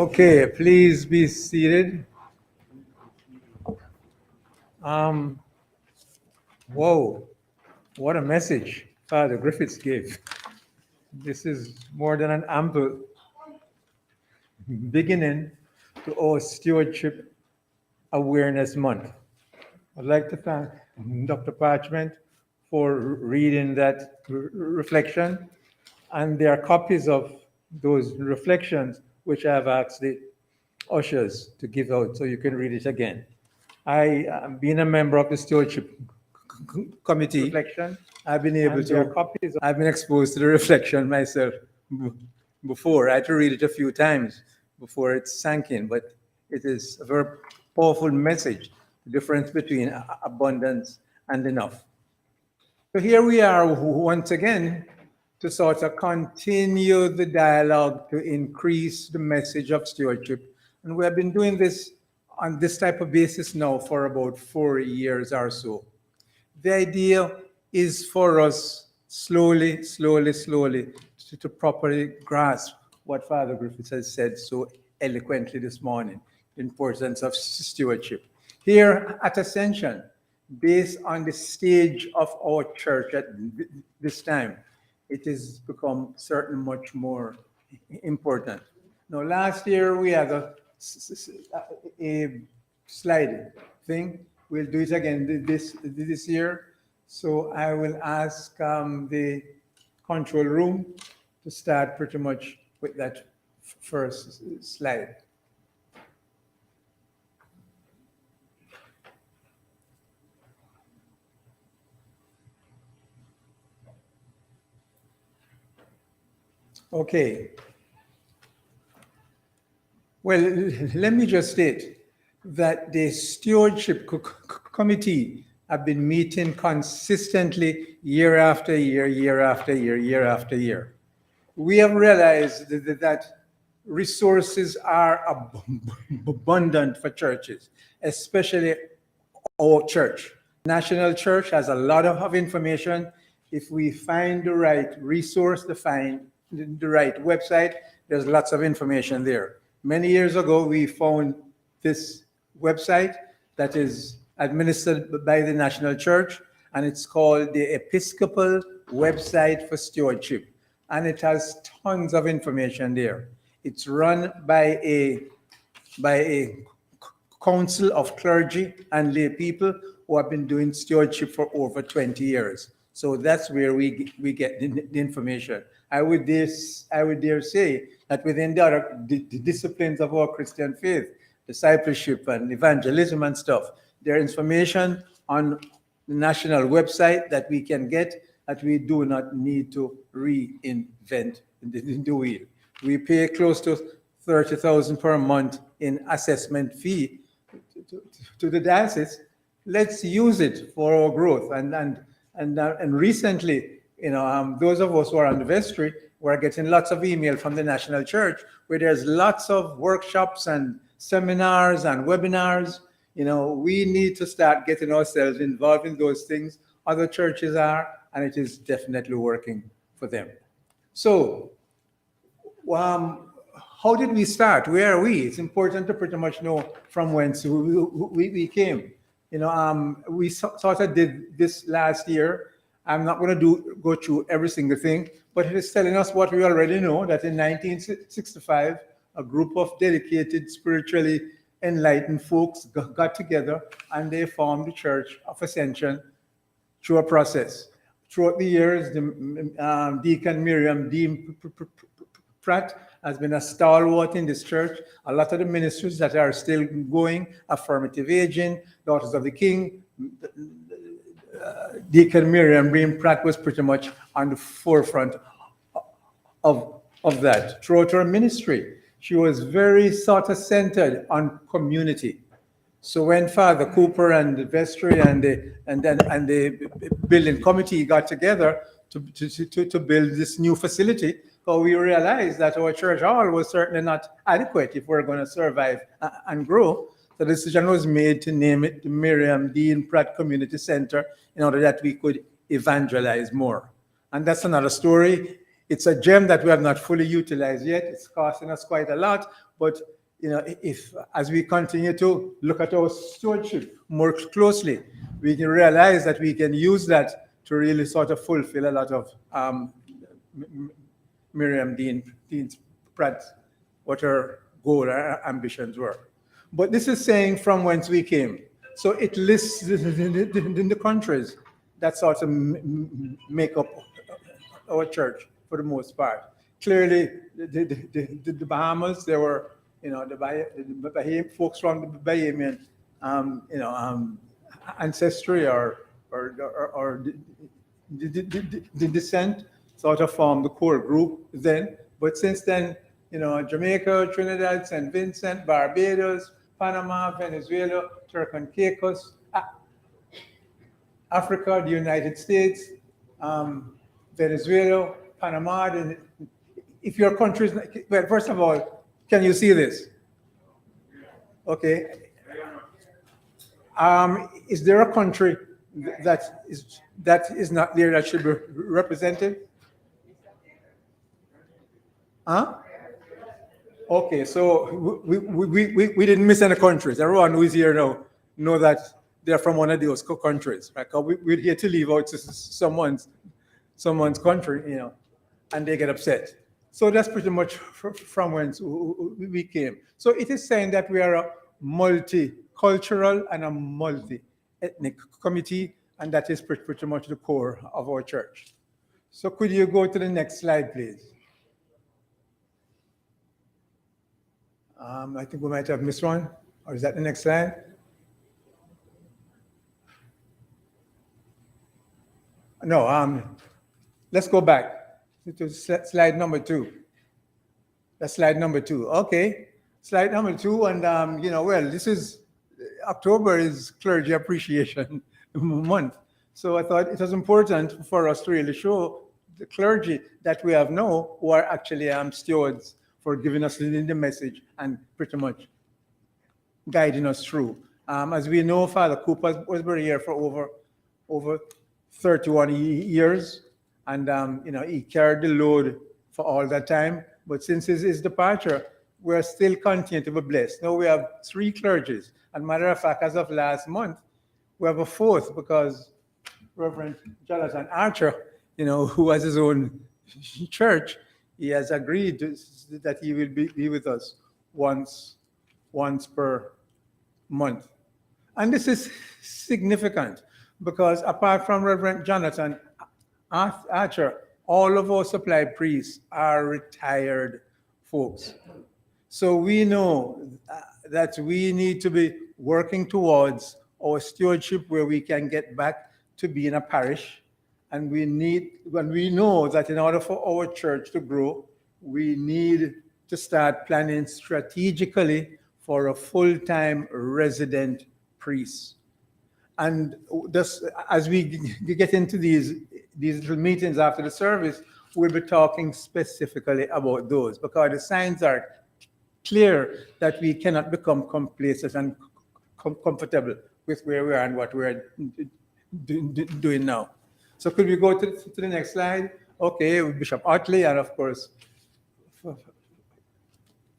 Okay, please be seated. Whoa, what a message Father Griffiths gave. This is more than an ample beginning to our Stewardship Awareness Month. I'd like to thank Dr. Parchment for reading that reflection, and there are copies of those reflections which I've asked the ushers to give out so you can read it again. Being a member of the Stewardship Committee, reflection, I've been able to, I've been exposed to the reflection myself before. I had to read it a few times before it sank in, but it is a very powerful message, the difference between abundance and enough. So here we are once again to sort of continue the dialogue to increase the message of stewardship. And we have been doing this on this type of basis now for about 4 years or so. The idea is for us slowly to properly grasp what Father Griffiths has said so eloquently this morning, the importance of stewardship. Here at Ascension, based on the stage of our church at this time, it has become certainly much more important. Now, last year we had a slide thing. We'll do it again this year. So I will ask the control room to start pretty much with that first slide. Okay. Well, let me just state that the Stewardship Committee have been meeting consistently year after year, year after year, year after year. We have realized that resources are abundant for churches, especially our church. National Church has a lot of information. If we find the right resource to find the right website, there's lots of information there. Many years ago, we found this website that is administered by the National Church, and it's called the Episcopal Website for Stewardship. And it has tons of information there. It's run by a council of clergy and lay people who have been doing stewardship for over 20 years. So that's where we get the information. I would dare say that within the other disciplines of our Christian faith, discipleship and evangelism and stuff, there is information on the national website that we can get that we do not need to reinvent the wheel. We pay close to $30,000 per month in assessment fee to the diocese. Let's use it for our growth. And recently, those of us who are on the vestry were getting lots of email from the National Church where there's lots of workshops and seminars and webinars. We need to start getting ourselves involved in those things. Other churches are, and it is definitely working for them. So, how did we start? Where are we? It's important to pretty much know from whence we came. We sort of did this last year. I'm not going to go through every single thing, but it is telling us what we already know, that in 1965, a group of dedicated, spiritually enlightened folks got together and they formed the Church of Ascension through a process. Throughout the years, Deacon Miriam Dean Pratt has been a stalwart in this church. A lot of the ministries that are still going, Affirmative Aging, Daughters of the King, Deacon Miriam Dean Pratt was pretty much on the forefront of that. Throughout her ministry, she was very sort of centered on community. So when Father Cooper and the vestry and the building committee got together to build this new facility, we realized that our church hall was certainly not adequate if we're going to survive and grow. The decision was made to name it the Miriam Dean Pratt Community Center in order that we could evangelize more. And that's another story. It's a gem that we have not fully utilized yet. It's costing us quite a lot, but if as we continue to look at our stewardship more closely, we can realize that we can use that to really sort of fulfill a lot of Miriam Dean's Pratt, what her goal, her ambitions were. But this is saying from whence we came. So it lists the countries that sort of make up our church for the most part. Clearly, the Bahamas, there were, the folks from the Bahamian, ancestry or the descent sort of formed the core group then. But since then, Jamaica, Trinidad, St. Vincent, Barbados, Panama, Venezuela, Turk and Caicos, Africa, the United States, Venezuela, Panama. If your country is, well, first of all, can you see this? Okay. Is there a country that is not there that should be represented? Huh? Okay, so we didn't miss any countries. Everyone who is here now know that they're from one of those countries, right? We're here to leave out someone's country, and they get upset. So that's pretty much from whence we came. So it is saying that we are a multicultural and a multi-ethnic community, and that is pretty much the core of our church. So could you go to the next slide, please? I think we might have missed one. Or is that the next slide? No, let's go back to slide number 2. That's slide number 2. Okay, slide number 2. And, well, this is, October is Clergy Appreciation Month. So I thought it was important for us to really show the clergy that we have now who are actually stewards for giving us the message and pretty much guiding us through. As we know, Father Cooper was very here for over 31 years, and he carried the load for all that time. But since his departure, we're still continuing to be blessed. Now we have 3 clergies, and matter of fact, as of last month, we have a 4th because Reverend Jonathan Archer, who has his own church, he has agreed that he will be with us once per month. And this is significant because apart from Reverend Jonathan Archer, all of our supply priests are retired folks. So we know that we need to be working towards our stewardship where we can get back to being a parish. And we know that in order for our church to grow, we need to start planning strategically for a full-time resident priest. And just as we get into these little meetings after the service, we'll be talking specifically about those because the signs are clear that we cannot become complacent and comfortable with where we are and what we're doing now. So could we go to the next slide? Okay, Bishop Otley and of course,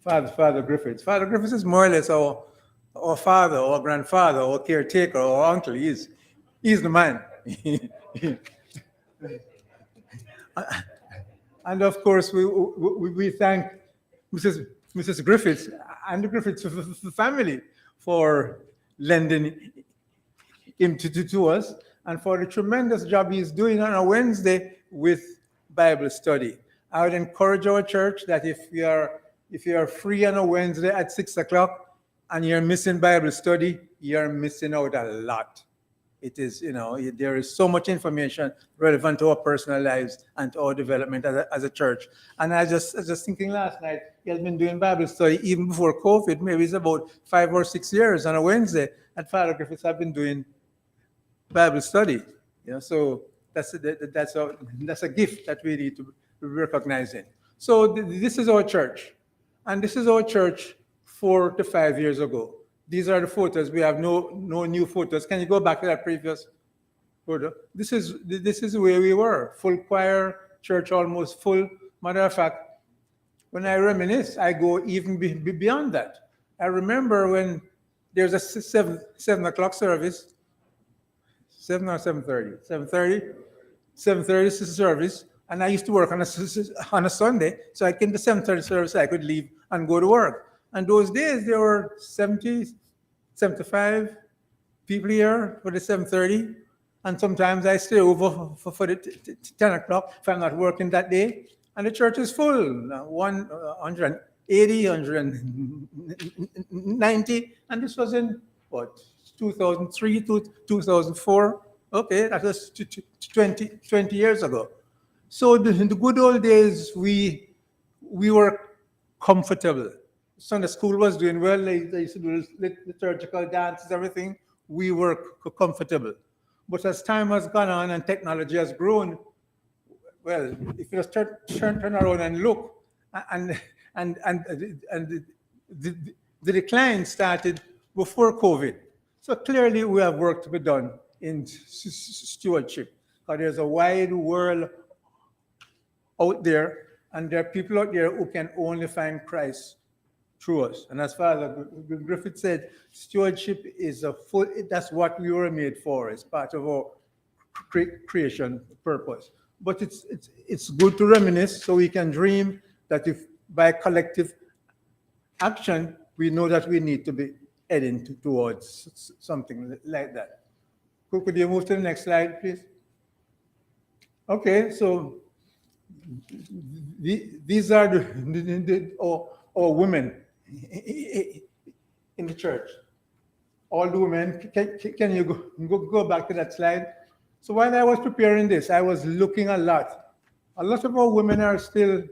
Father Griffiths. Father Griffiths is more or less our father, or grandfather, or caretaker, or uncle. He's the man. And of course, we thank Mrs. Griffiths and the Griffiths family for lending him to us and for the tremendous job he's doing on a Wednesday with Bible study. I would encourage our church that if you are free on a Wednesday at 6 o'clock and you're missing Bible study, you're missing out a lot. It is, there is so much information relevant to our personal lives and to our development as a church. And I was just thinking last night, he has been doing Bible study even before COVID. Maybe it's about 5 or 6 years on a Wednesday. And Father Griffiths have been doing Bible study. So that's a gift that we need to be recognizing. So this is our church. And this is our church 4 to 5 years ago. These are the photos. We have no new photos. Can you go back to that previous photo? This is where we were. Full choir, church almost full. Matter of fact, when I reminisce, I go even beyond that. I remember when there's a 7 o'clock service, 7 or 7:30, 7:30 service, and I used to work on a Sunday, so I came to 7:30 service, I could leave and go to work. And those days there were 70, 75 people here for the 7:30, and sometimes I stay over for the 10 o'clock if I'm not working that day, and the church is full, 180, 190, and this was in what, 2003 to 2004. Okay, that was 20 years ago. So in the good old days, we were comfortable. Sunday school was doing well. They used to do liturgical dances, everything. We were comfortable. But as time has gone on and technology has grown, well, if you just turn around and look, and the decline started before COVID. So clearly, we have work to be done in stewardship. Because there's a wide world out there, and there are people out there who can only find Christ through us. And as Father Griffith said, stewardship is that's what we were made for. It's part of our creation purpose. But it's good to reminisce so we can dream that if by collective action, we know that we need to be heading towards something like that. Could you move to the next slide, please? Okay, so these are our women in the church. All the women. Can you go back to that slide? So while I was preparing this, I was looking a lot. A lot of our women are still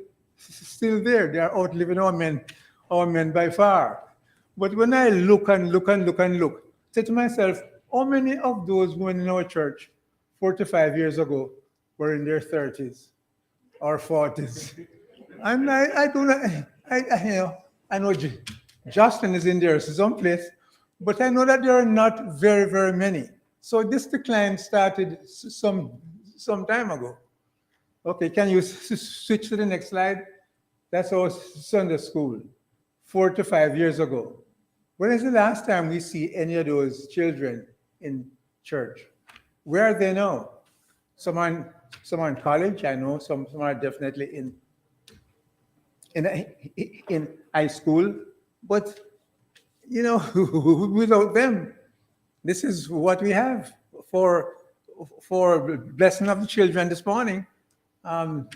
there. They are outliving our men by far. But when I look, say to myself, how many of those women in our church 45 years ago were in their 30s or 40s? And I do not, I know Justin is in there someplace, but I know that there are not very, very many. So this decline started some time ago. Okay, can you switch to the next slide? That's our Sunday school, 4 to 5 years ago. When is the last time we see any of those children in church? Where are they now? Some are in college, I know. Some are definitely in high school. But, without them, this is what we have for blessing of the children this morning. One.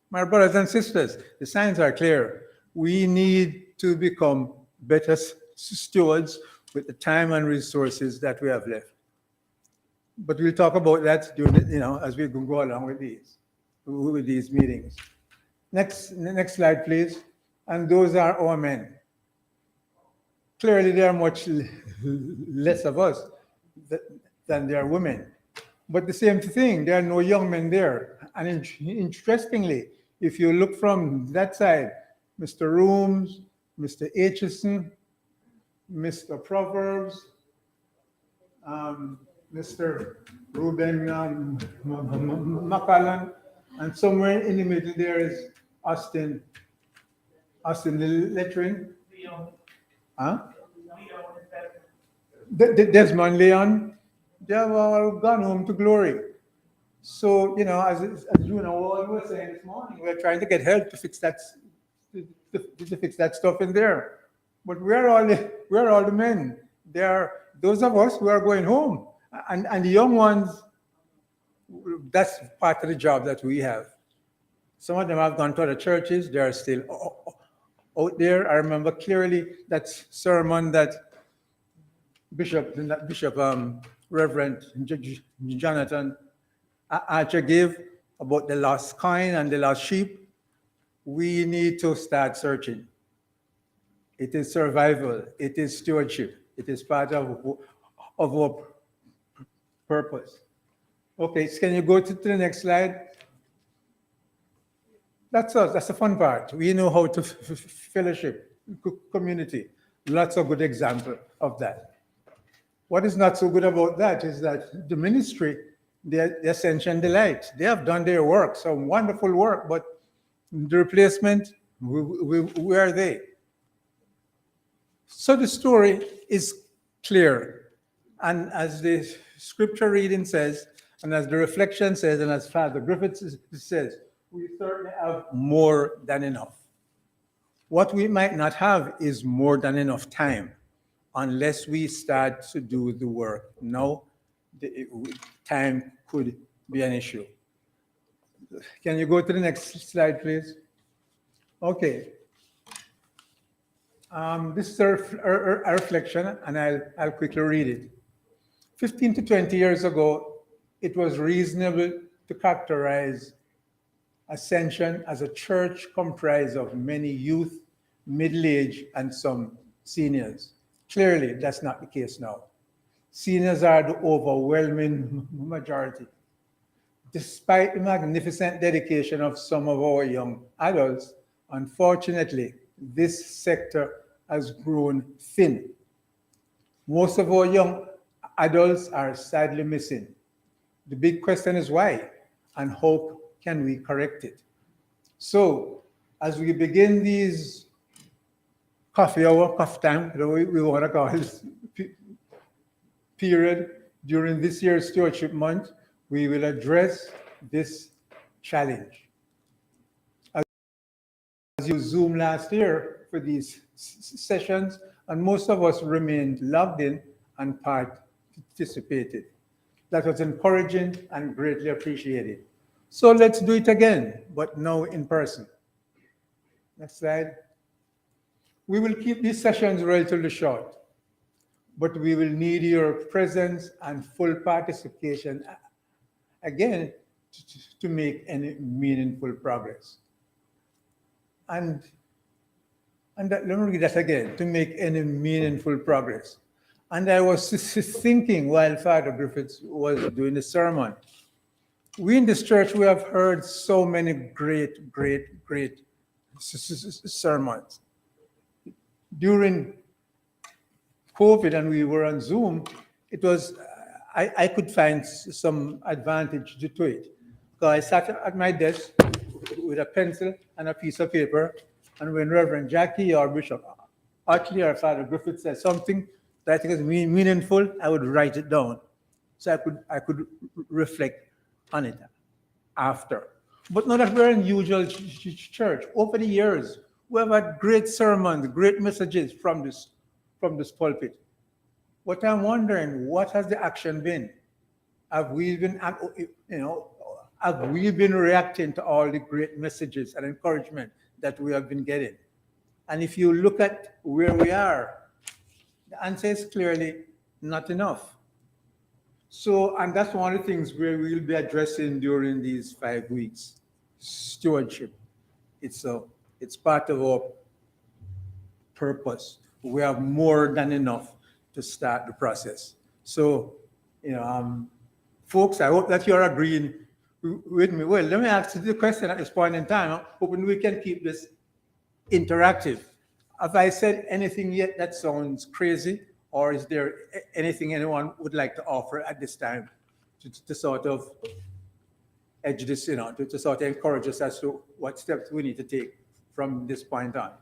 My brothers and sisters, the signs are clear. We need to become better stewards with the time and resources that we have left. But we'll talk about that during, as we go along with these meetings. Next slide, please. And those are our men. Clearly, there are much less of us than there are women. But the same thing, there are no young men there. And interestingly, if you look from that side, Mr. Rooms, Mr. Aitchison, Mr. Proverbs, Mr. Ruben McCallan, and somewhere in the middle there is Austin Lettering. Huh? Desmond Leon, they have all gone home to glory. So, as you know, what we were saying this morning, we're trying to get help to fix that stuff in there. But where are all the men? There are those of us who are going home. And the young ones, that's part of the job that we have. Some of them have gone to other churches. They are still out there. I remember clearly that sermon that Bishop Reverend Jonathan Archer gave about the lost coin and the lost sheep. We need to start searching. It is survival. It is stewardship. It is part of our purpose. Okay, so can you go to the next slide? That's us. That's the fun part. We know how to fellowship, community. Lots of good example of that. What is not so good about that is that the ministry the Ascension Delight. They have done their work, some wonderful work, but the replacement, where are they? So the story is clear. And as the scripture reading says, and as the reflection says, and as Father Griffiths says, we certainly have more than enough. What we might not have is more than enough time unless we start to do the work. No, time could be an issue. Can you go to the next slide, please? Okay. This is a reflection, and I'll quickly read it. 15 to 20 years ago, it was reasonable to characterize Ascension as a church comprised of many youth, middle-aged, and some seniors. Clearly, that's not the case now. Seniors are the overwhelming majority. Despite the magnificent dedication of some of our young adults, unfortunately, this sector has grown thin. Most of our young adults are sadly missing. The big question is why, and how can we correct it? So, as we begin these coffee hour, coffee time, we want to call this period during this year's stewardship month, we will address this challenge. As you Zoom last year for these sessions, and most of us remained logged in and participated. That was encouraging and greatly appreciated. So let's do it again, but now in person. Next slide. We will keep these sessions relatively short, but we will need your presence and full participation again to make any meaningful progress. And let me read that again, to make any meaningful progress. And I was thinking while Father Griffiths was doing the sermon, we in this church, we have heard so many great sermons. During COVID and we were on Zoom, it was, I could find some advantage to it. So I sat at my desk with a pencil and a piece of paper, and when Reverend Jackie or Bishop Utley or Father Griffith said something that I think is meaningful, I would write it down. So I could reflect on it after. But not that we're an unusual church. Over the years, we have had great sermons, great messages from this pulpit. What I'm wondering, what has the action been? Have we been, have we been reacting to all the great messages and encouragement that we have been getting? And if you look at where we are, the answer is clearly not enough. So, and that's one of the things where we'll be addressing during these 5 weeks. Stewardship. It's part of our purpose. We have more than enough to start the process. So, folks, I hope that you're agreeing with me. Well, let me ask you the question at this point in time, hoping we can keep this interactive. Have I said anything yet that sounds crazy? Or is there anything anyone would like to offer at this time to sort of edge this, to sort of encourage us as to what steps we need to take from this point on?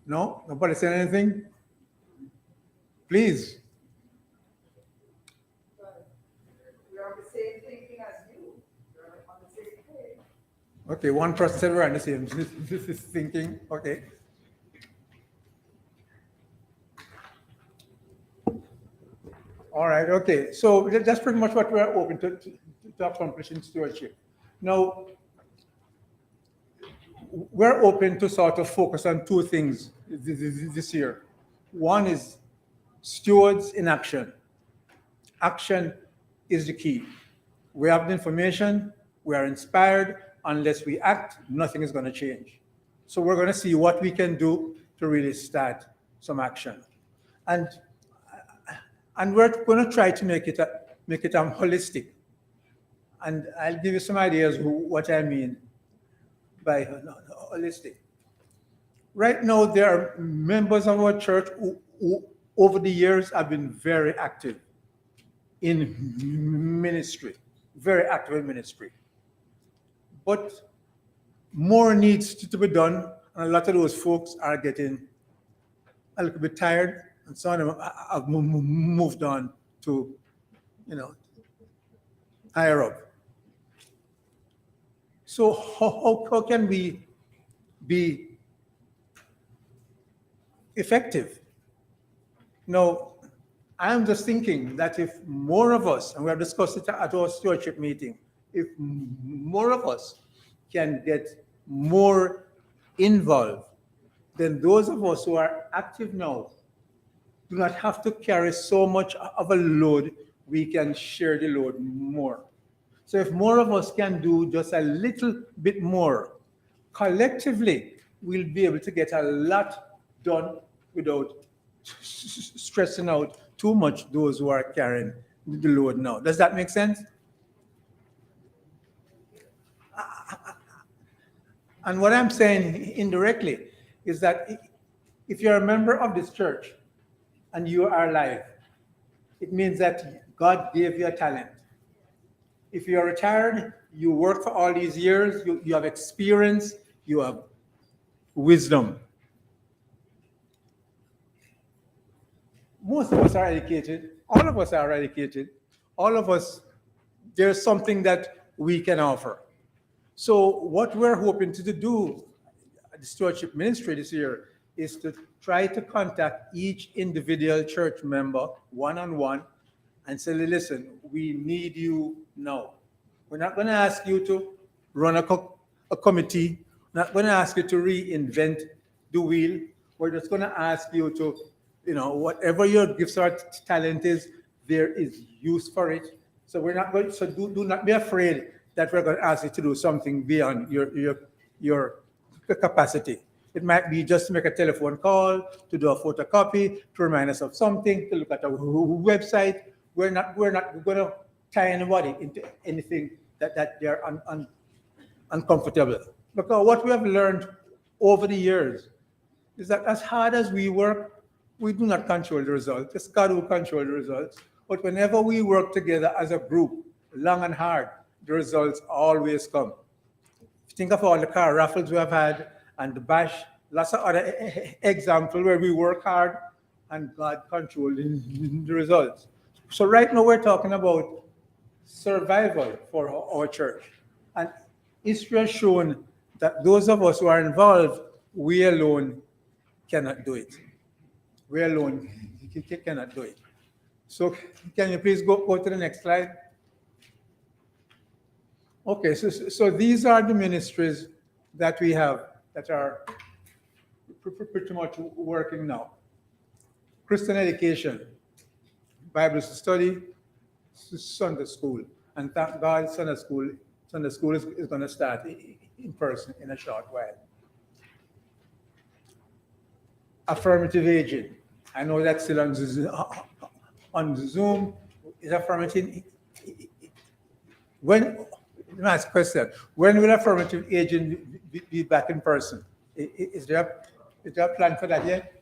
No? Nobody said anything? Please. We're on the same thinking as you. We're on the same page. Okay, one person said we're on the same thinking. Okay. All right, okay. So that's pretty much what we're open to accomplish in stewardship. Now, we're open to sort of focus on 2 things this year. One is stewards in action. Action is the key. We have the information, we are inspired. Unless we act, nothing is going to change. So we're going to see what we can do to really start some action. And we're going to try to make it holistic. And I'll give you some ideas what I mean by holistic. Right now, there are members of our church over the years, I've been very active in ministry, very active in ministry. But more needs to be done, and a lot of those folks are getting a little bit tired, and some of them have moved on to, higher up. So how can we be effective? Now, I'm just thinking that if more of us, and we have discussed it at our stewardship meeting, if more of us can get more involved, then those of us who are active now do not have to carry so much of a load. We can share the load more. So if more of us can do just a little bit more, collectively, we'll be able to get a lot done without stressing out too much those who are carrying the load now. Does that make sense? And what I'm saying indirectly is that if you're a member of this church and you are alive, it means that God gave you a talent. If you're retired, you work for all these years, you have experience, you have wisdom. Most of us are educated. All of us are educated. All of us, there's something that we can offer. So what we're hoping to do at the stewardship ministry this year is to try to contact each individual church member one-on-one and say, listen, we need you now. We're not going to ask you to run a committee. We're not going to ask you to reinvent the wheel. We're just going to ask you to, whatever your gifts or talent is, there is use for it. So we're not going. So do not be afraid that we're going to ask you to do something beyond your capacity. It might be just to make a telephone call, to do a photocopy, to remind us of something, to look at a website. We're not going to tie anybody into anything that they're uncomfortable. Because what we have learned over the years is that as hard as we work, we do not control the results. It's God who controls the results. But whenever we work together as a group, long and hard, the results always come. If you think of all the car raffles we have had and the bash, lots of other examples where we work hard and God controls the results. So right now we're talking about survival for our church. And history has shown that those of us who are involved, we alone cannot do it. We alone cannot do it. So can you please go to the next slide? Okay, so these are the ministries that we have that are pretty much working now. Christian education, Bible study, Sunday school. And thank God Sunday school is going to start in person in a short while. Affirmative aging. I know that's still on Zoom. Is affirmative? Let me ask a question. When will affirmative aging be back in person? Is there a plan for that yet?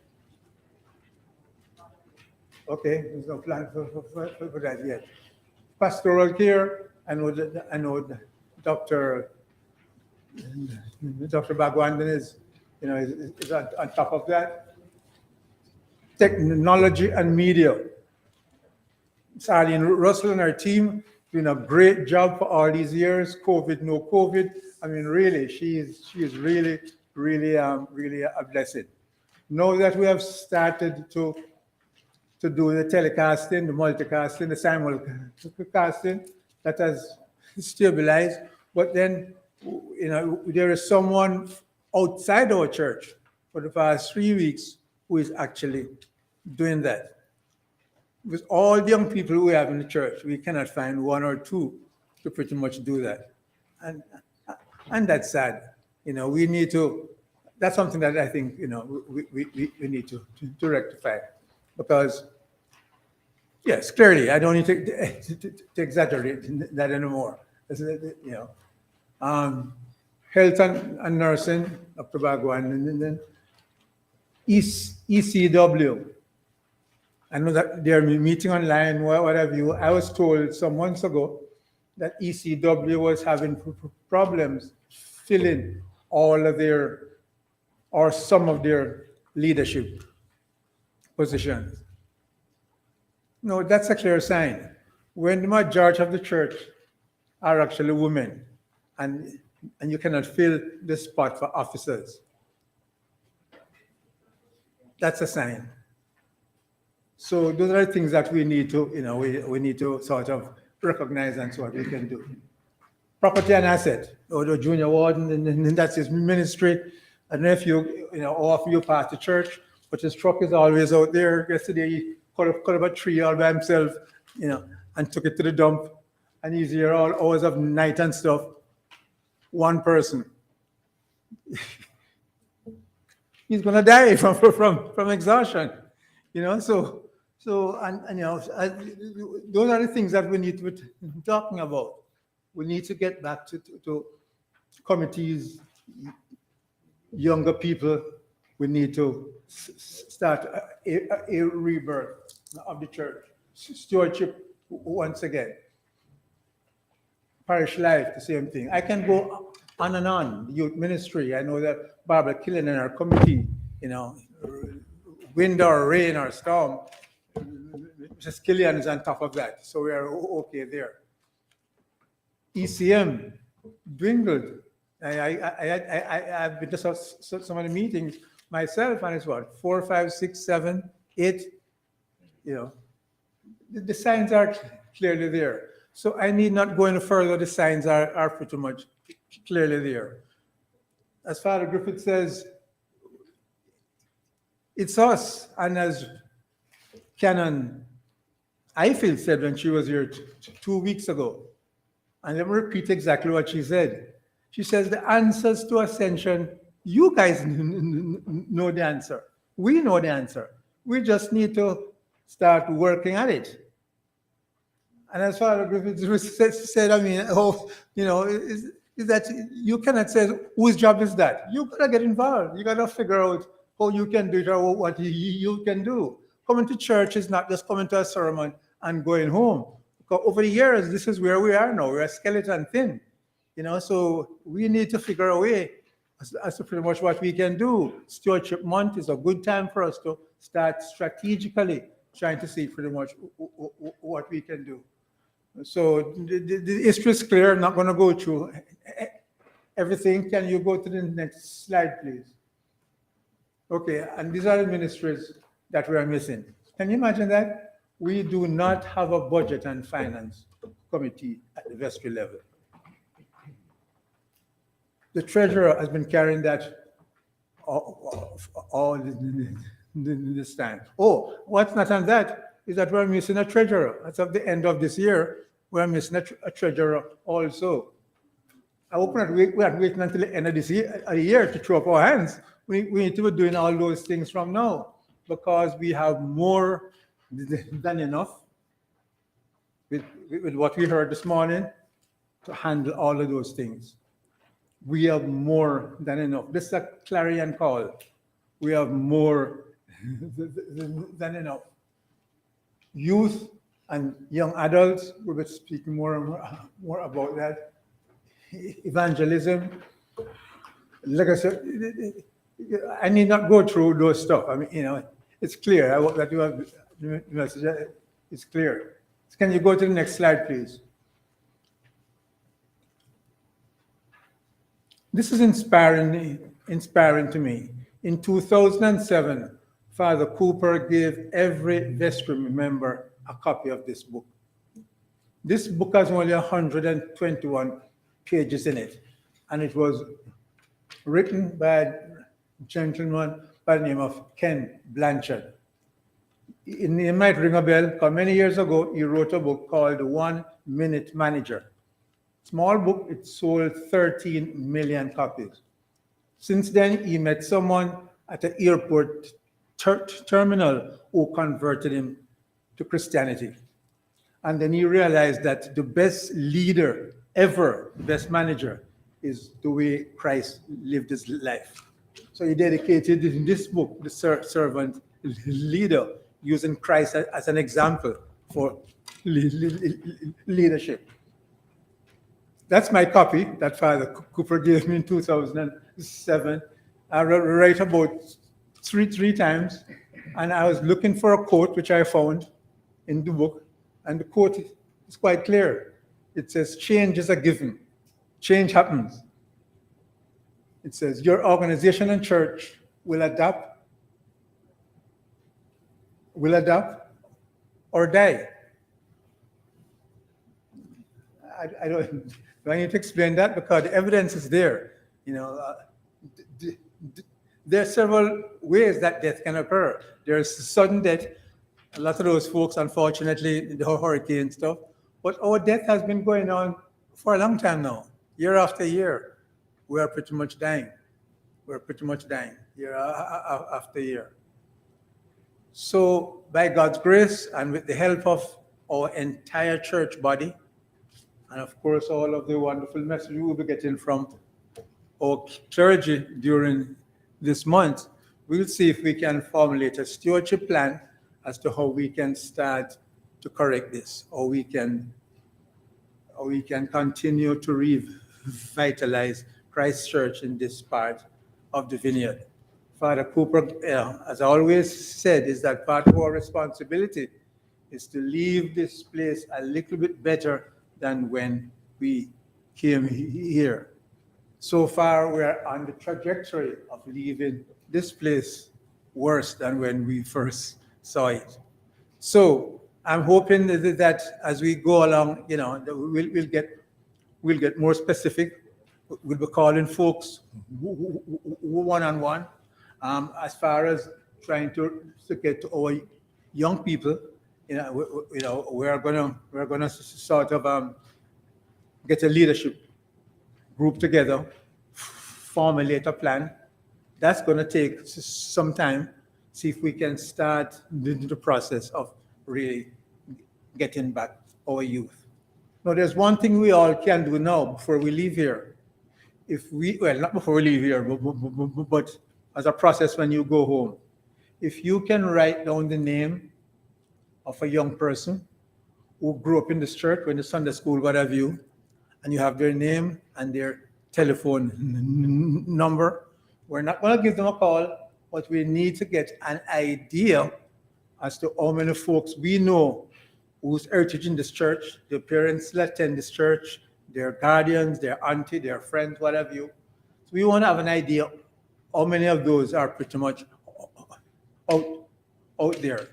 Okay, there's no plan for that yet. Pastoral care, I know Dr. Bagwanden is on top of that. Technology and media. Arlene Russell and her team doing a great job for all these years. COVID, no COVID. I mean, really, she is really a blessing. Now that we have started to do the telecasting, the multicasting, the simulcasting, that has stabilized. But then, there is someone outside our church for the past 3 weeks who is actually doing that. With all the young people we have in the church, we cannot find one or two to pretty much do that. And that's sad. We need to, that's something that I think, we need to rectify. Because, yes, clearly, I don't need to exaggerate that anymore. Health and nursing, Dr. Bagwan, and then ECW. I know that they're meeting online, what have you. I was told some months ago that ECW was having problems filling all of their, or some of their leadership positions. No, that's a clear sign. When the majority of the church are actually women, and you cannot fill the spot for officers, that's a sign. So those are the things that we need to, we need to sort of recognize and so what we can do. Property and asset, or the junior warden, and that's his ministry. I don't know if all of you pass the church, but his truck is always out there. Yesterday he cut up a tree all by himself, and took it to the dump. And he's here all hours of night and stuff. One person. He's gonna die from exhaustion. Those are the things that we need to be talking about. We need to get back to committees, younger people. We need to start a rebirth of the church. Stewardship, once again. Parish life, the same thing. I can go on and on. Youth ministry, I know that Barbara Killen and our committee, wind or rain or storm, Mrs. Killian is on top of that. So we are okay there. ECM dwindled. I've been to some of the meetings myself, and it's what, 4, 5, 6, 7, 8. The signs are clearly there. So I need not go any further. The signs are pretty much clearly there. As Father Griffith says, it's us. And as Canon Eiffel said when she was here 2 weeks ago, and let me repeat exactly what she said. She says the answers to Ascension, you guys know the answer. We know the answer. We just need to start working at it. And as Father Griffith said, is that you cannot say, whose job is that? You got to get involved. You got to figure out how you can do it or what you can do. Coming to church is not just coming to a sermon and going home. Because over the years, this is where we are now. We're skeleton thin. So we need to figure a way as to pretty much what we can do. Stewardship Month is a good time for us to start strategically trying to see pretty much what we can do. So the history is clear. I'm not going to go through everything. Can you go to the next slide, please? Okay, and these are the ministries that we are missing. Can you imagine that? We do not have a budget and finance committee at the vestry level. The treasurer has been carrying that all this time. Oh, what's not on that is that we're missing a treasurer. As of the end of this year, we're missing a treasurer also. I hope we're not waiting until the end of this year to throw up our hands. We need to be doing all those things from now because we have more than enough with what we heard this morning to handle all of those things. We have more than enough. This is a clarion call. We have more than enough. Youth and young adults, we'll be speaking more about that. Evangelism. Like I said, I need not go through those stuff. I mean, it's clear. I hope that you have the message. It's clear. Can you go to the next slide, please? This is inspiring to me. In 2007, Father Cooper gave every vestry member a copy of this book. This book has only 121 pages in it, and it was written by a gentleman by the name of Ken Blanchard. It might ring a bell, because many years ago, he wrote a book called The 1 Minute Manager. Small book, it sold 13 million copies. Since then, he met someone at the airport terminal who converted him to Christianity. And then he realized that the best leader ever, best manager, is the way Christ lived his life. So he dedicated in this book, The Servant Leader, using Christ as an example for leadership. That's my copy that Father Cooper gave me in 2007. I write about three times, and I was looking for a quote which I found in the book, and the quote is quite clear. It says, "Change is a given. Change happens." It says, "Your organization and church will adapt or die." I don't. Do I need to explain that? Because the evidence is there. There are several ways that death can occur. There's sudden death. A lot of those folks, unfortunately, the hurricane stuff. But our death has been going on for a long time now. Year after year, we are pretty much dying. We're pretty much dying year after year. So, by God's grace and with the help of our entire church body, and of course, all of the wonderful messages we will be getting from our clergy during this month, we'll see if we can formulate a stewardship plan as to how we can start to correct this, or we can continue to revitalize Christ Church in this part of the vineyard. Father Cooper, as I always said, is that part of our responsibility is to leave this place a little bit better than when we came here. So far, we're on the trajectory of leaving this place worse than when we first saw it. So I'm hoping that as we go along, we'll get more specific. We'll be calling folks one-on-one. As far as trying to get to our young people, we're gonna sort of get a leadership group together, formulate a plan. That's going to take some time. See if we can start the process of really getting back our youth. Now, there's one thing we all can do now before we leave here. Not before we leave here, but as a process when you go home. If you can write down the name of a young person who grew up in this church, when the Sunday school, what have you, and you have their name and their telephone number. We're not going to give them a call, but we need to get an idea as to how many folks we know whose heritage in this church, their parents attend this church, their guardians, their auntie, their friends, what have you. So we want to have an idea how many of those are pretty much out there.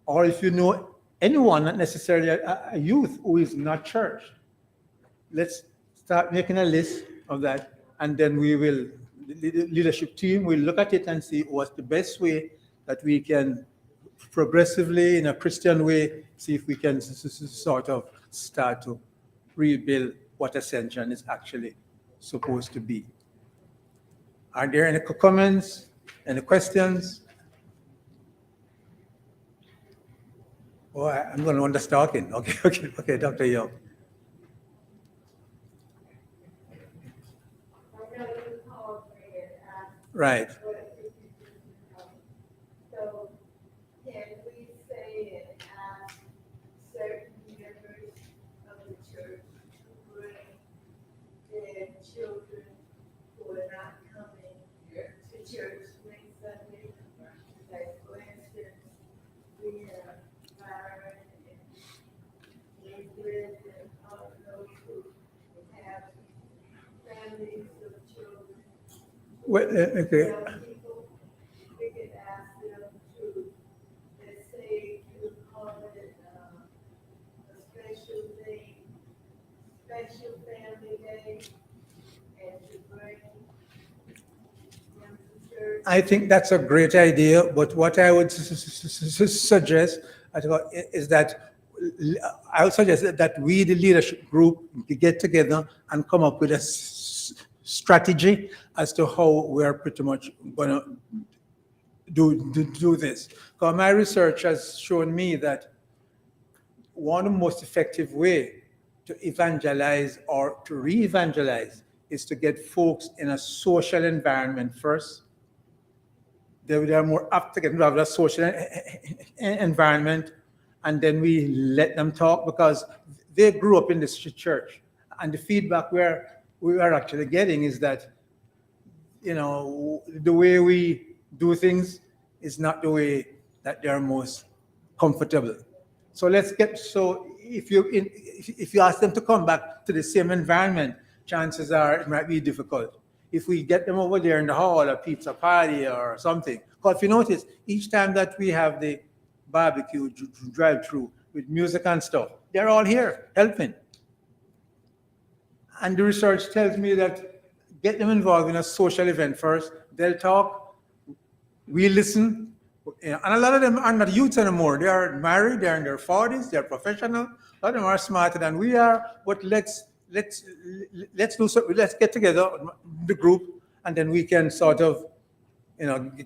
Or if you know anyone, not necessarily a youth who is not church, let's start making a list of that, and then the leadership team will look at it and see what's the best way that we can progressively, in a Christian way, see if we can sort of start to rebuild what Ascension is actually supposed to be. Are there any comments, any questions? Oh, I'm going to understand talking. Okay, Dr. Young. Right. So can we say and ask certain members of the church to bring their children who are not coming to church next Sunday? Like, for instance, we have Byron and Ingrid and all of those who have families of children. Well, okay. Young people, we could ask them to, let's say, you call it a special day, special family day, and to bring them to church. I think that's a great idea, but what I would suggest is that I would suggest that we, the leadership group, get together and come up with a strategy as to how we're pretty much going to do this. Because my research has shown me that one of the most effective way to evangelize or to re-evangelize is to get folks in a social environment first, they are more apt to get involved in a social environment, and then we let them talk because they grew up in this church. And the feedback we are actually getting is that, the way we do things is not the way that they're most comfortable. So if you ask them to come back to the same environment, chances are it might be difficult. If we get them over there in the hall, a pizza party or something, because if you notice, each time that we have the barbecue drive-through with music and stuff, they're all here helping. And the research tells me that get them involved in a social event first. They'll talk, we listen. And a lot of them are not youths anymore. They are married, they're in their 40s, they're professional. A lot of them are smarter than we are. But let's get together, the group, and then we can sort of,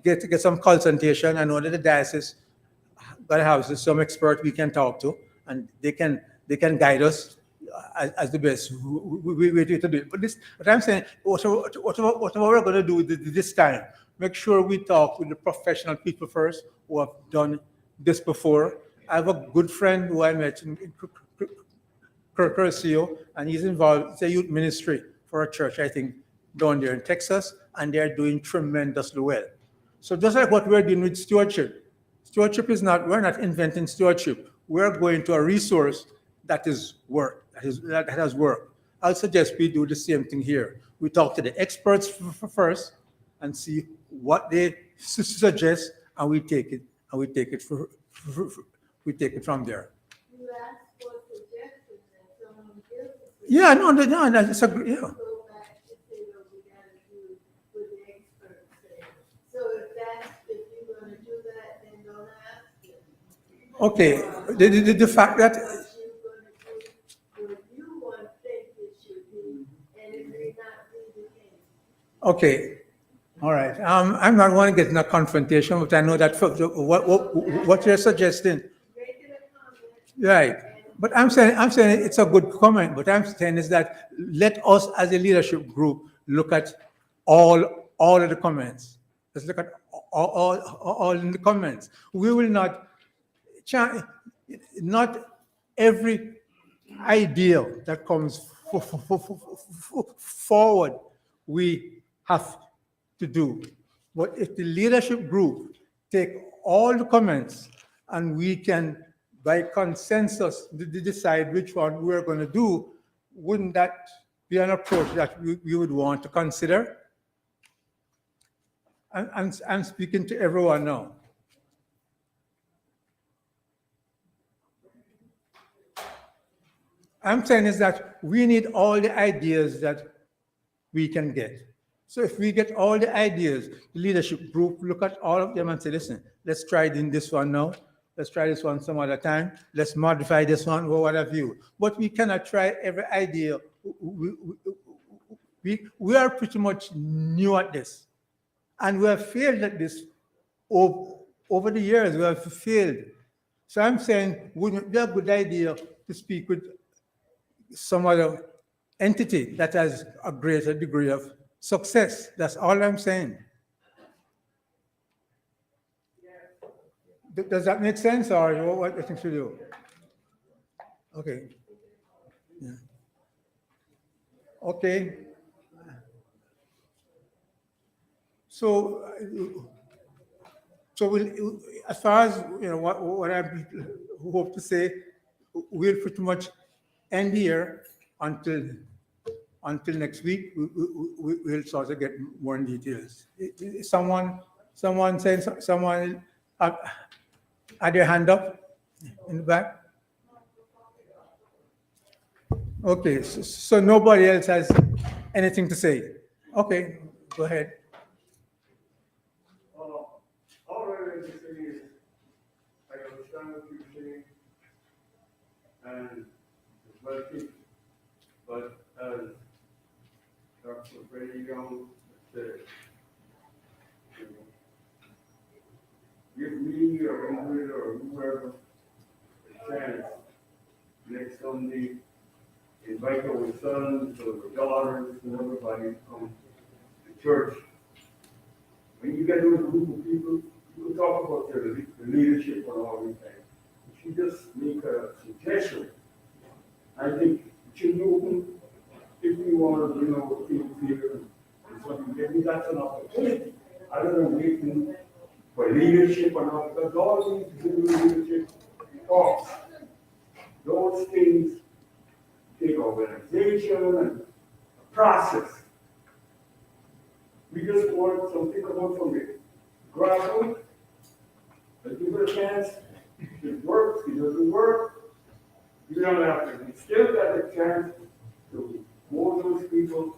get some consultation. I know that the diocese got have some expert we can talk to, and they can guide us as the best way to do it. But what I'm saying, what we're going to do this time, make sure we talk with the professional people first who have done this before. I have a good friend who I met in Curcio, and he's involved. It's a youth ministry for a church, I think, down there in Texas, and they're doing tremendously well. So just like what we're doing with stewardship, we're not inventing stewardship. We're going to a resource that has worked. I'll suggest we do the same thing here. We talk to the experts first and see what they suggest, and we take it from there. You ask for suggestions and someone gives a Yeah, no, that's a yeah. go back to say what we gotta do what the experts say. So if you're gonna do that, then don't ask them. Okay, the fact that You're gonna do what you want to think it should be, and it may not be the case. okay, all right. I'm not going to get in a confrontation, but I know that what you're suggesting, Make it a comment. right? But I'm saying it's a good comment. But I'm saying is that let us as a leadership group look at all of the comments. Let's look at all in the comments. We will not every idea that comes forward we have to do. But if the leadership group take all the comments and we can, by consensus, decide which one we're going to do, wouldn't that be an approach that we would want to consider? I'm speaking to everyone now. I'm saying is that we need all the ideas that we can get. So if we get all the ideas, the leadership group look at all of them and say, listen, let's try it in this one now. Let's try this one some other time. Let's modify this one or what have you. But we cannot try every idea. We are pretty much new at this. And we have failed at this over the years. We have failed. So I'm saying, wouldn't it be a good idea to speak with some other entity that has a greater degree of success? That's all I'm saying. Does that make sense, or what do you think to do? Okay. Yeah. Okay. So we'll, as far as what I hope to say, we'll pretty much end here until next week. We'll sort of get more in details. Someone saying someone had their hand up in the back. Okay, so nobody else has anything to say. Okay, go ahead. All I have to say is, I understand what you're saying, and it's working, but as Dr. Freddie Young said, you know, give me or Ingrid or whoever a chance next Sunday, invite our sons or daughters and everybody to come to church. when you get those group of people, you talk about the leadership and all these things. If you just make a suggestion, I think it should be open if we want to, feel and something, maybe that's an opportunity. I don't know, waiting for leadership or not, because all these leadership talks, those things take organization and process. We just want something come out from the grassroots, but give it a chance. If it works, it doesn't work. You don't have to. You still got a chance to mold those people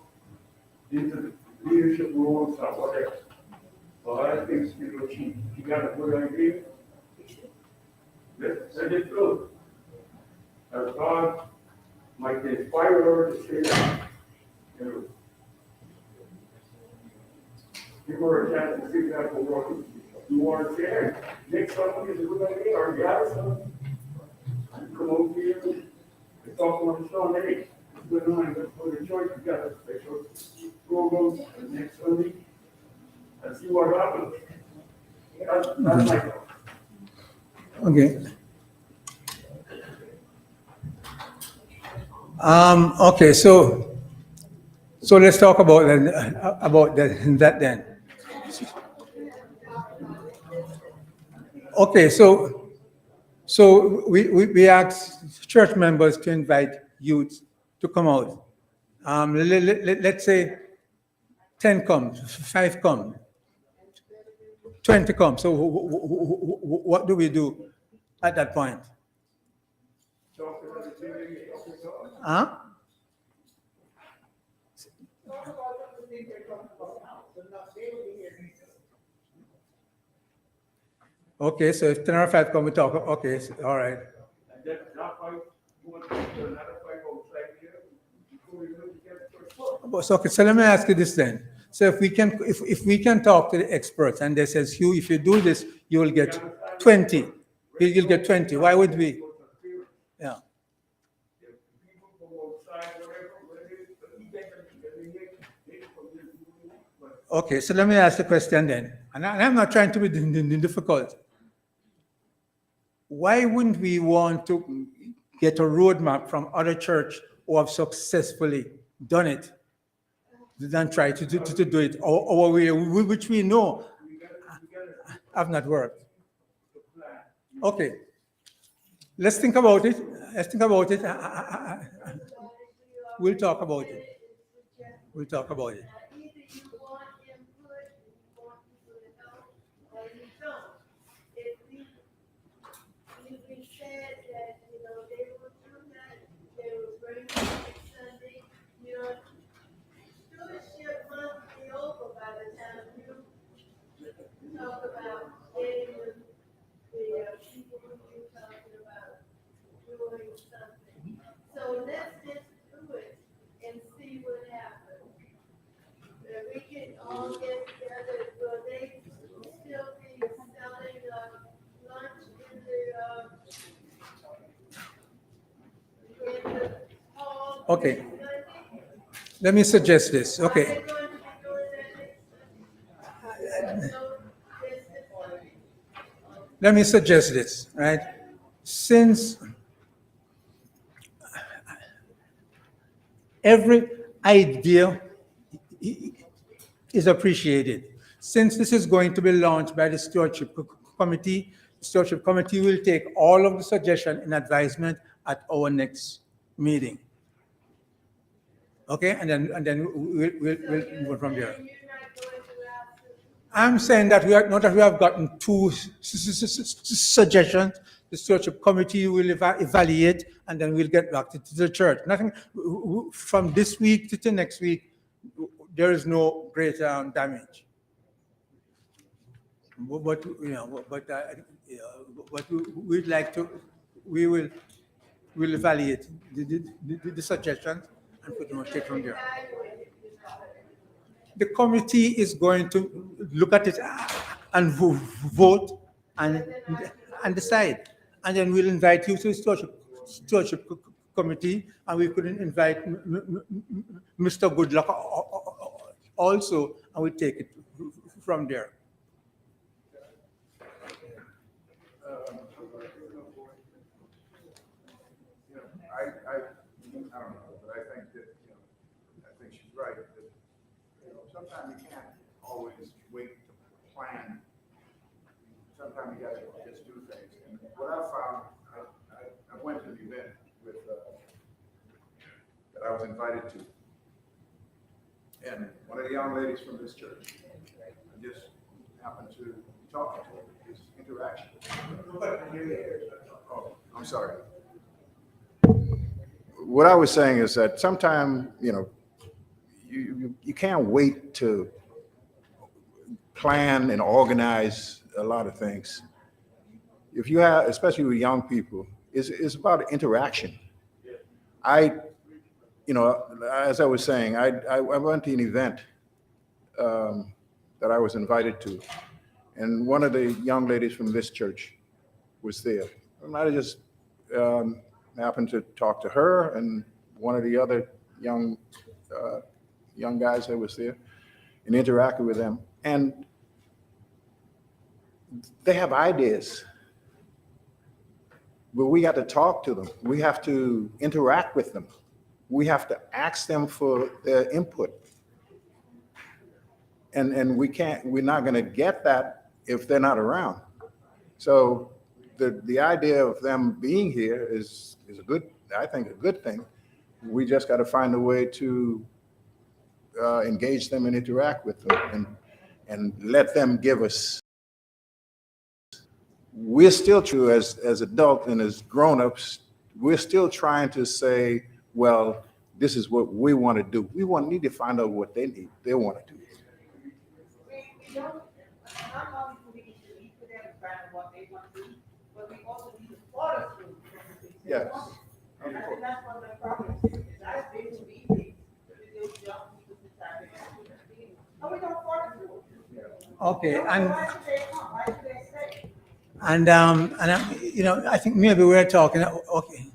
into the leadership roles or whatever. So I think she got a good idea. Let it flow. As God might inspire her to say that, give her a chance to see that will work. You want to say, hey, next Sunday is a good idea, or the other Sunday, come over here and talk about the Sunday. Let's go on, let's put a choice together, special program the next Sunday, and see what happens. That's my thought. Okay. Okay, so let's talk about that then. Okay, so we asked church members to invite youth to come out. Let's say 10 come, 5 come, 20 come. So what do we do at that point? Huh? Okay, so if 10 or 5 come, we talk. Okay, all right. And that fight, you want to do another fight outside here before we really get to the So, okay, so let me ask you this then. So if we can talk to the experts and they says, Hugh, if you do this, you will get 20. You'll get 20. Why would we? Yeah. people go outside, whatever, Okay, so let me ask the question then. And I'm not trying to be difficult. Why wouldn't we want to get a roadmap from other church who have successfully done it than try to do it our way, which we know have not worked? Okay, let's think about it. Let's think about it. We'll talk about it. We'll talk about it. Either you want input, you want people to help, or you don't. If we said that, they will do that, they will bring it next Sunday, stewardship must be over by the time you talk about getting the people who you're talking about doing something. So let's just do it and see what happens. We can all get together, will they still be selling lunch in the hall? Okay. next Sunday? Let me suggest this. Are Okay. they going to be doing that next Sunday? So, this Sunday. Let me suggest this, right? Since every idea is appreciated, since this is going to be launched by the Stewardship Committee, the Stewardship Committee will take all of the suggestion and advisement at our next meeting. Okay, and then we'll move from there. You're not going to ask them. I'm saying that we have gotten 2 suggestions. The Stewardship Committee will evaluate, and then we'll get back to the church. Nothing from this week to the next week. There is no greater damage. But we'd like to. We'll evaluate the suggestions and put them straight from there. The committee is going to look at it and vote and decide. And then we'll invite you to the stewardship committee, and we could invite Mr. Goodluck also, and we take it from there. You know, I don't know, but I think that, you know, I think she's right, that, you know, sometimes you can't always wait to plan. Sometimes you gotta just do things. And what I found, I went to an event with, that I was invited to. And one of the young ladies from this church, I just happened to be talking to her, this interaction. Oh, I'm sorry. What I was saying is that sometimes, you know, you can't wait to plan and organize a lot of things. If you have, especially with young people, it's about interaction. You know, as I was saying, I went to an event that I was invited to, and one of the young ladies from this church was there. And I just happened to talk to her and one of the other young guys that was there, and interacted with them. And they have ideas, but we got to talk to them. We have to interact with them. We have to ask them for their input. And we're not going to get that if they're not around. So the idea of them being here is a good, I think, a good thing. We just got to find a way to engage them and interact with them and let them give us. We're still true as adults and as grown-ups, we're still trying to say, well, this is what we want to do. We need to find out what they want to do. We don't, not only do we need to meet with them and find out what they want to do, but we also need to follow through. Yes. And I think that's one of the problems, is I've been to meetings with those young people since I've been at the meeting, and we don't follow through. Okay, and Why should they come? Why should they stay? you know, I think maybe we're talking. Okay.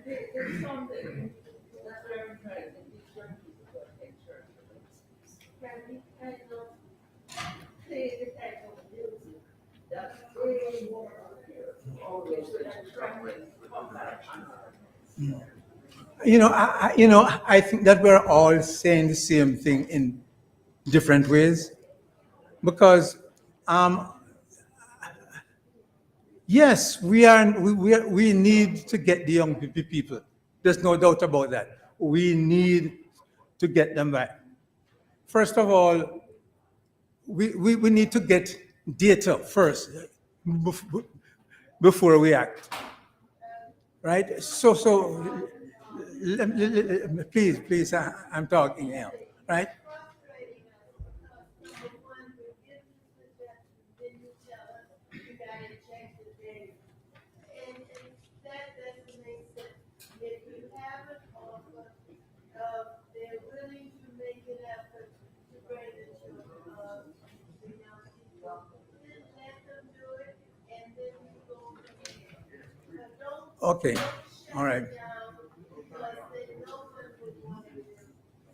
There's something that's very important in these young people in church. Can we kind of play the type of music that's really more always attractive? You know, I think that we're all saying the same thing in different ways, because yes, we need to get the young people. There's no doubt about that. We need to get them back. First of all, we need to get data first before we act. Right? So please, I'm talking now. Right? Frustrating us because number one, we give you suggestions, then you tell us you gotta change the date. And that doesn't make sense. If you have an offer, they're willing to make an effort to bring the children, the young people, then let them do it, and then we go from there. But don't Okay. All right. shut it down because they know that we want to give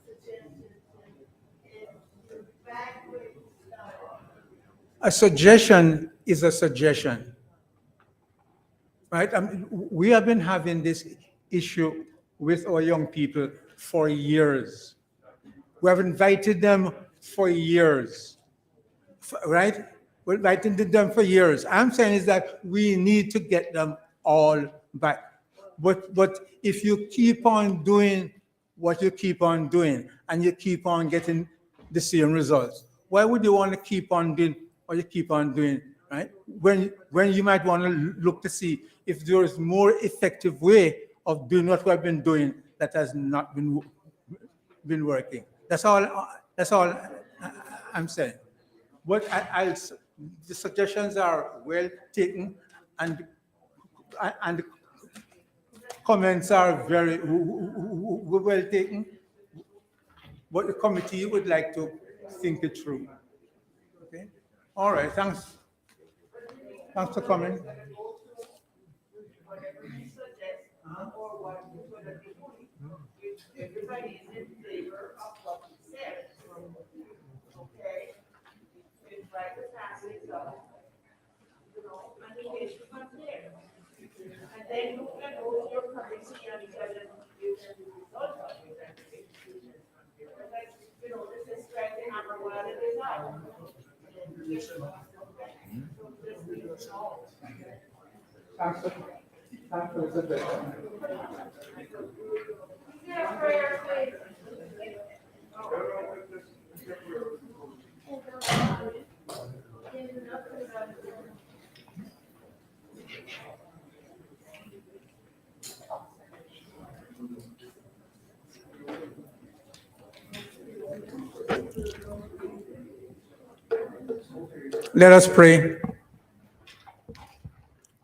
suggestions and you're back where you started. A suggestion is a suggestion. Right? We have been having this issue with our young people for years. We have invited them for years. Right? We're inviting them for years. I'm saying is that we need to get them all back. But if you keep on doing what you keep on doing and you keep on getting the same results, why would you want to keep on doing what you keep on doing, right? When you might want to look to see if there is more effective way of doing what we've been doing that has not been working. That's all I'm saying. But the suggestions are well taken, and the comments are very well taken. But the committee would like to think it through. Okay. All right. Thanks. Thanks for coming. Whatever you suggest, or what you're gonna be doing, if everybody is in favor of what you And the issue from there. And then you can hold your currency and tell them you can do result of it. This is trying to hammer what it is out. Thanks for the suggestion. Is there a prayer, please? Let us pray.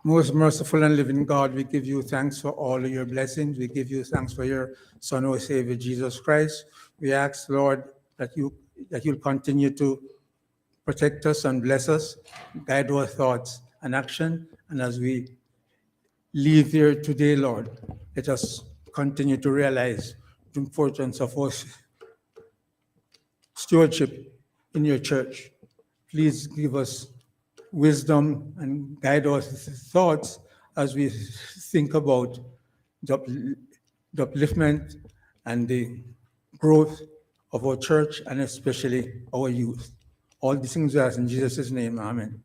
Most merciful and living God, we give you thanks for all of your blessings. We give you thanks for your Son, our Savior, Jesus Christ. We ask, Lord, that you'll continue to protect us and bless us, guide our thoughts and action. And as we leave here today, Lord, let us continue to realize the importance of our stewardship in your church. Please give us wisdom and guide our thoughts as we think about the upliftment and the growth of our church and especially our youth. All these things we ask in Jesus' name, amen.